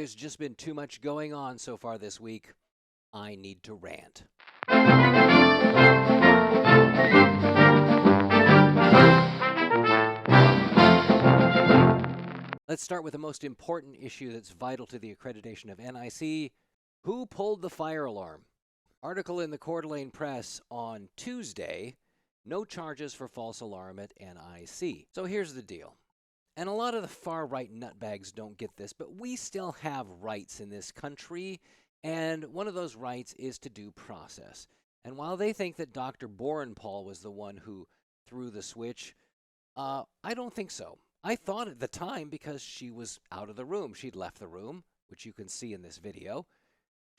There's just been too much going on so far this week. I need to rant. Let's start with the most important issue that's vital to the accreditation of NIC. Who pulled the fire alarm? Article in the Kootenai Press on Tuesday. No charges for false alarm at NIC. So here's the deal. And a lot of the far-right nutbags don't get this, but we still have rights in this country, and one of those rights is to due process. And while they think that Dr. Borenpaul was the one who threw the switch, I don't think so. I thought at the time because she was out of the room. She'd left the room, which you can see in this video.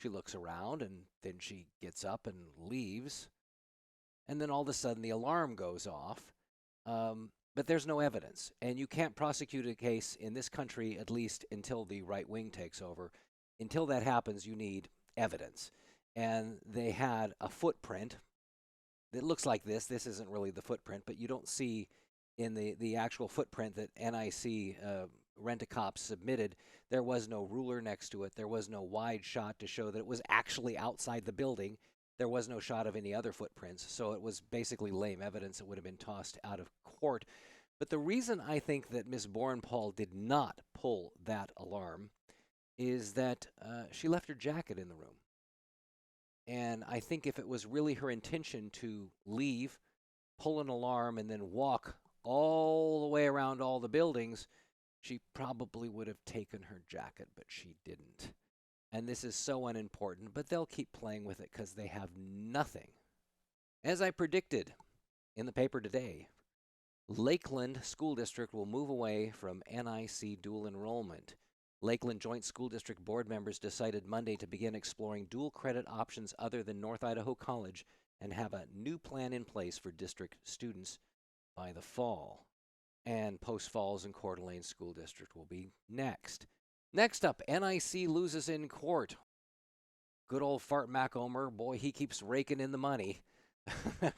She looks around, and then she gets up and leaves. And then all of a sudden, the alarm goes off. But there's no evidence, and you can't prosecute a case in this country, at least until the right wing takes over. Until that happens, you need evidence. And they had a footprint that looks like this. This isn't really the footprint, but you don't see in the actual footprint that NIC Rent-A-Cop submitted, there was no ruler next to it. There was no wide shot to show that it was actually outside the building. There was no shot of any other footprints, so it was basically lame evidence that would have been tossed out of court. But the reason I think that Ms. Borenpaul did not pull that alarm is that she left her jacket in the room. And I think if it was really her intention to leave, pull an alarm, and then walk all the way around all the buildings, she probably would have taken her jacket, but she didn't. And this is so unimportant, but they'll keep playing with it because they have nothing. As I predicted in the paper today, Lakeland School District will move away from NIC dual enrollment. Lakeland Joint School District board members decided Monday to begin exploring dual credit options other than North Idaho College and have a new plan in place for district students by the fall. And Post Falls and Coeur d'Alene School District will be next. Next up, NIC loses in court. Good old Fart Macomer, boy, he keeps raking in the money.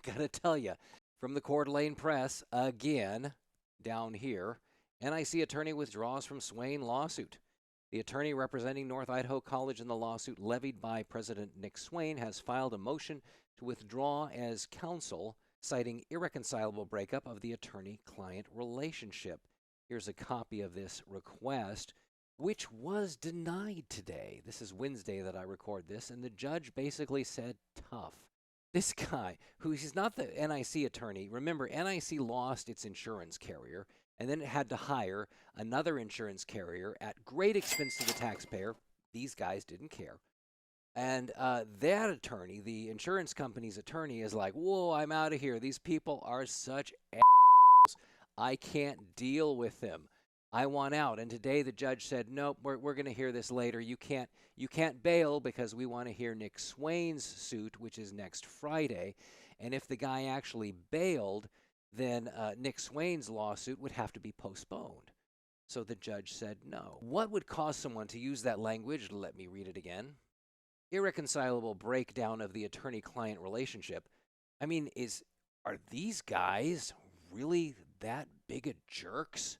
Gotta tell you, from the Coeur d'Alene Press, again, down here, NIC attorney withdraws from Swain lawsuit. The attorney representing North Idaho College in the lawsuit levied by President Nick Swain has filed a motion to withdraw as counsel, citing irreconcilable breakup of the attorney-client relationship. Here's a copy of this request, which was denied today. This is Wednesday that I record this, and the judge basically said, tough. This guy, he's not the NIC attorney. Remember, NIC lost its insurance carrier, and then it had to hire another insurance carrier at great expense to the taxpayer. These guys didn't care. And that attorney, the insurance company's attorney, is like, whoa, I'm out of here. These people are such assholes. I can't deal with them. I want out. And today the judge said, nope, we're going to hear this later. You can't bail because we want to hear Nick Swain's suit, which is next Friday. And if the guy actually bailed, then Nick Swain's lawsuit would have to be postponed. So the judge said no. What would cause someone to use that language? Let me read it again. Irreconcilable breakdown of the attorney-client relationship. I mean, are these guys really that big of jerks?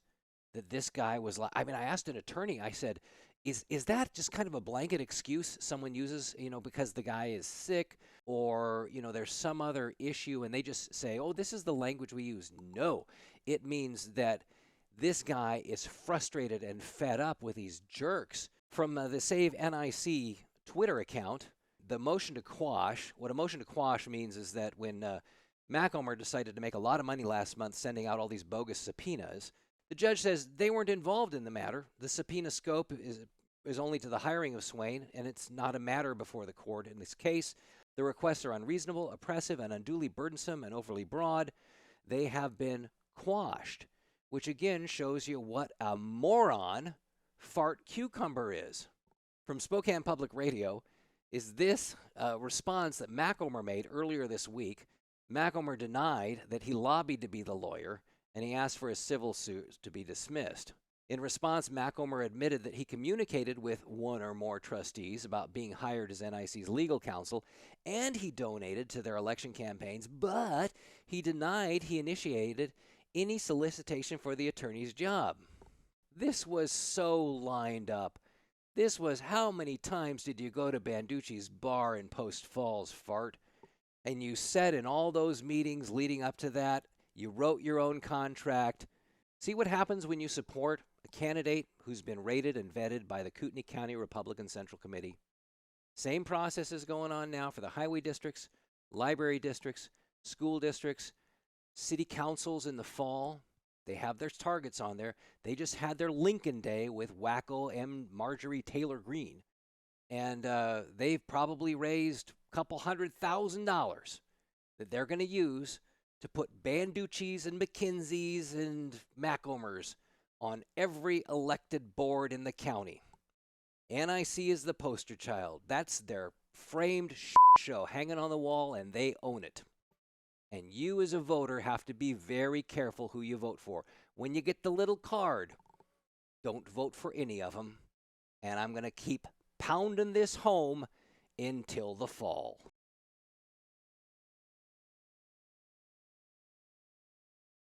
That this guy was like, I mean, I asked an attorney, I said, is that just kind of a blanket excuse someone uses, because the guy is sick or, there's some other issue and they just say, oh, this is the language we use. No, it means that this guy is frustrated and fed up with these jerks. From the Save NIC Twitter account, the motion to quash, what a motion to quash means is that when Macomer decided to make a lot of money last month sending out all these bogus subpoenas, the judge says they weren't involved in the matter. The subpoena scope is only to the hiring of Swain, and it's not a matter before the court in this case. The requests are unreasonable, oppressive, and unduly burdensome and overly broad. They have been quashed, which again shows you what a moron Fart Cucumber is. From Spokane Public Radio is this response that Macomer made earlier this week. Macomer denied that he lobbied to be the lawyer, and he asked for his civil suit to be dismissed. In response, Macomer admitted that he communicated with one or more trustees about being hired as NIC's legal counsel, and he donated to their election campaigns, but he denied he initiated any solicitation for the attorney's job. This was so lined up. This was, how many times did you go to Banducci's bar in Post Falls, Fart? And you said in all those meetings leading up to that, you wrote your own contract. See what happens when you support a candidate who's been rated and vetted by the Kootenai County Republican Central Committee. Same process is going on now for the highway districts, library districts, school districts, city councils in the fall. They have their targets on there. They just had their Lincoln Day with Wacko and Marjorie Taylor Greene. And they've probably raised a couple $100,000 that they're going to use to put Banducci's and McKinsey's and Macomers on every elected board in the county. NIC is the poster child. That's their framed show hanging on the wall, and they own it. And you as a voter have to be very careful who you vote for. When you get the little card, don't vote for any of them. And I'm going to keep pounding this home until the fall.